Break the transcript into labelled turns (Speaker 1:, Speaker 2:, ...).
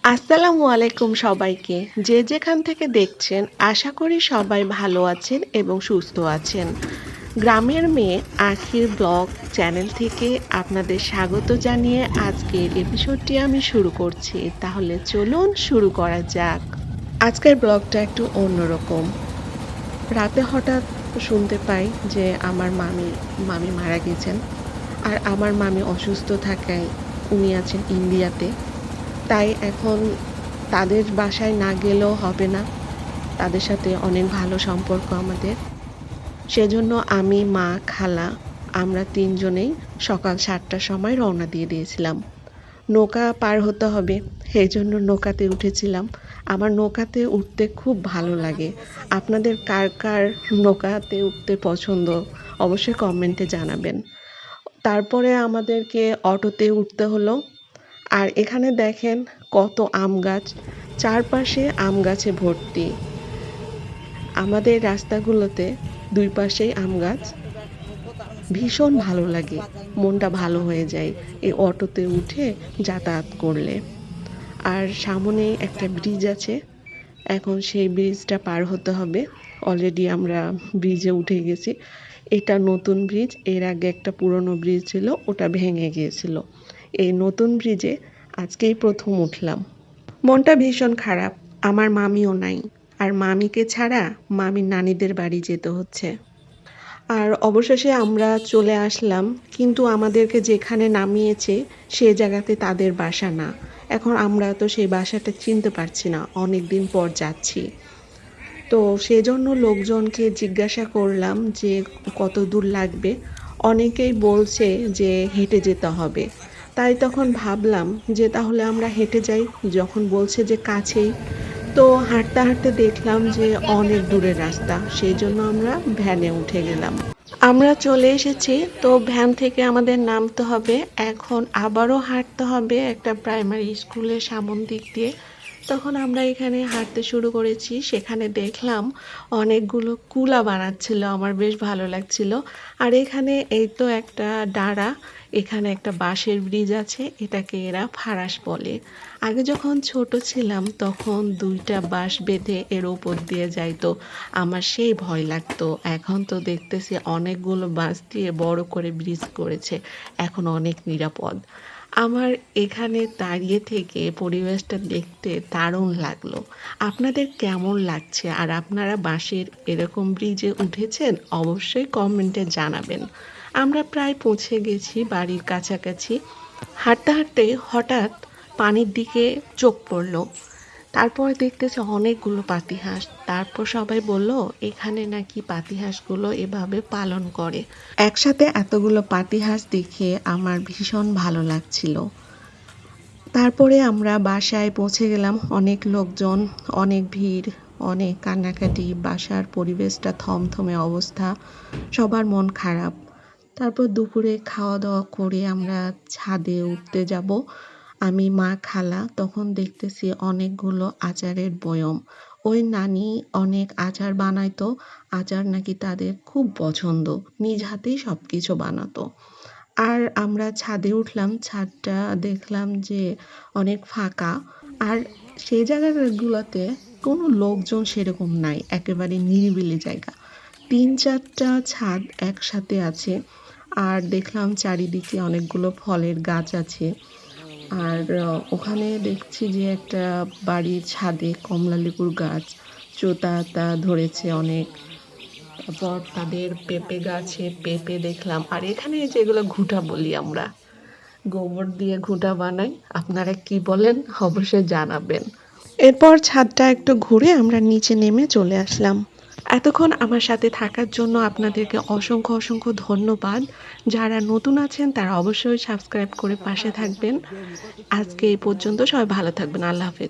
Speaker 1: আসসালামু আলাইকুম সবাইকে। যে যেখান থেকে দেখছেন আশা করি সবাই ভালো আছেন এবং সুস্থ আছেন। গ্রামের মেয়ে আখির ব্লগ চ্যানেল থেকে আপনাদের স্বাগত জানিয়ে আজকের এপিসোডটি আমি শুরু করছি। তাহলে চলুন শুরু করা যাক। আজকের ব্লগটা একটু অন্যরকম। রাতে হঠাৎ শুনতে পাই যে আমার মামি মারা গেছেন। আর আমার মামি অসুস্থ থাকায় উনি আছেন ইন্ডিয়াতে। তাই এখন তাদের বাসায় না গেলেও হবে না। তাদের সাথে অনেক ভালো সম্পর্ক আমাদের। সেজন্য আমি, মা, খালা আমরা ৩ জনেই সকাল ৭টার সময় রওনা দিয়ে দিয়েছিলাম। নৌকা পার হতে হবে, সেজন্য নৌকাতে উঠেছিলাম। আমার নৌকাতে উঠতে খুব ভালো লাগে। আপনাদের কার কার নৌকাতে উঠতে পছন্দ অবশ্যই কমেন্টে জানাবেন। তারপরে আমাদেরকে অটোতে উঠতে হলো। আর এখানে দেখেন কত আম গাছ, চারপাশে আম গাছে ভর্তি। আমাদের রাস্তাগুলোতে দুই পাশেই আম গাছ। ভীষণ ভালো লাগে, মনটা ভালো হয়ে যায় এই অটোতে উঠে যাতায়াত করলে। আর সামনে একটা ব্রিজ আছে, এখন সেই ব্রিজটা পার হতে হবে। অলরেডি আমরা ব্রিজে উঠে গেছি। এটা নতুন ব্রিজ, এর আগে একটা পুরনো ব্রিজ ছিল, ওটা ভেঙে গিয়েছিল। এই নতুন ব্রিজে আজকেই প্রথম উঠলাম। মনটা ভীষণ খারাপ, আমার মামিও নাই। আর মামিকে ছাড়া মামির নানিদের বাড়ি যেতে হচ্ছে। আর অবশেষে আমরা চলে আসলাম, কিন্তু আমাদেরকে যেখানে নামিয়েছে সে জায়গাতে তাদের বাসা না। এখন আমরা তো সেই বাসাটা চিনতে পারছি না, অনেক দিন পর যাচ্ছি। তো সেজন্য লোকজনকে জিজ্ঞাসা করলাম যে কত দূর লাগবে। অনেকেই বলছে যে হেঁটে যেতে হবে। তাই তখন ভাবলাম যে তাহলে আমরা হেঁটে যাই, যখন বলছে যে কাছেই। তো হাঁটতে হাঁটতে দেখলাম যে অনেক দূরের রাস্তা, সেই জন্য আমরা ভ্যানে উঠে গেলাম। আমরা চলে এসেছি, তো ভ্যান থেকে আমাদের নামতে হবে। এখন আবারও হাঁটতে হবে একটা প্রাইমারি স্কুলের সামন দিক দিয়ে। তখন আমরা এখানে হাঁটতে শুরু করেছি। সেখানে দেখলাম অনেকগুলো কুলা বানাচ্ছিল, আমার বেশ ভালো লাগছিল। আর এখানে এই তো একটা ডাঁড়া, এখানে একটা বাঁশের ব্রিজ আছে, এটাকে এরা ফারাস বলে। আগে যখন ছোট ছিলাম তখন ২টা বাঁশ বেঁধে এর ওপর দিয়ে যাইতো, আমার সেই ভয় লাগতো। এখন তো দেখতেছি অনেকগুলো বাঁশ দিয়ে বড় করে ব্রিজ করেছে, এখন অনেক নিরাপদ। আমার এখানে দাঁড়িয়ে থেকে পরিবেশটা দেখতে দারুণ লাগলো। আপনাদের কেমন লাগছে? আর আপনারা বাঁশের এরকম ব্রিজে উঠেছেন? অবশ্যই কমেন্টে জানাবেন। আমরা প্রায় পৌঁছে গেছি বাড়ির কাছাকাছি। হাঁটতে হাঁটতে হঠাৎ পানির দিকে চোখ পড়ল। তারপর দেখতেছি অনেকগুলো পাতিহাঁস। তারপর সবাই বলল এখানে নাকি পাতিহাঁসগুলো এভাবে পালন করে। একসাথে এতগুলো পাতিহাঁস দেখে আমার ভীষণ ভালো লাগছিল। তারপরে আমরা বাসায় পৌঁছে গেলাম, অনেক লোকজন, অনেক ভিড়, অনেক কান্নাকাটি, বাসার পরিবেশটা থমথমে অবস্থা, সবার মন খারাপ। তারপর দুপুরে খাওয়া দাওয়া করে আমরা ছাদে উঠতে যাব। আমি, মা, খালা, তখন দেখতেছি অনেকগুলো আচারের বয়ম। ওই নানি অনেক আচার বানাইতো, আচার নাকি তাদের খুব পছন্দ, নিজ হাতেই সব কিছু বানাতো। আর আমরা ছাদে উঠলাম, ছাদটা দেখলাম যে অনেক ফাঁকা। আর সেই জায়গাগুলোতে কোনো লোকজন সেরকম নাই, একেবারে নিরিবিলি জায়গা। ৩-৪টা ছাদ একসাথে আছে। আর দেখলাম চারিদিকে অনেকগুলো ফলের গাছ আছে। আর ওখানে দেখছি যে একটা বাড়ির ছাদে কমলালেবুর গাছ, চোতাতা ধরেছে অনেক। তারপর তাদের পেঁপে গাছে পেঁপে দেখলাম। আর এখানে যেগুলো ঘুঁটা বলি আমরা, গোবর দিয়ে ঘুঁটা বানাই, আপনারা কি বলেন অবশ্যই জানাবেন। এরপর ছাদটা একটু ঘুরে আমরা নিচে নেমে চলে আসলাম। এতক্ষণ আমার সাথে থাকার জন্য আপনাদেরকে অসংখ্য অসংখ্য ধন্যবাদ। যারা নতুন আছেন তারা অবশ্যই সাবস্ক্রাইব করে পাশে থাকবেন। আজকে এই পর্যন্ত, সবাই ভালো থাকবেন। আল্লাহ হাফেজ।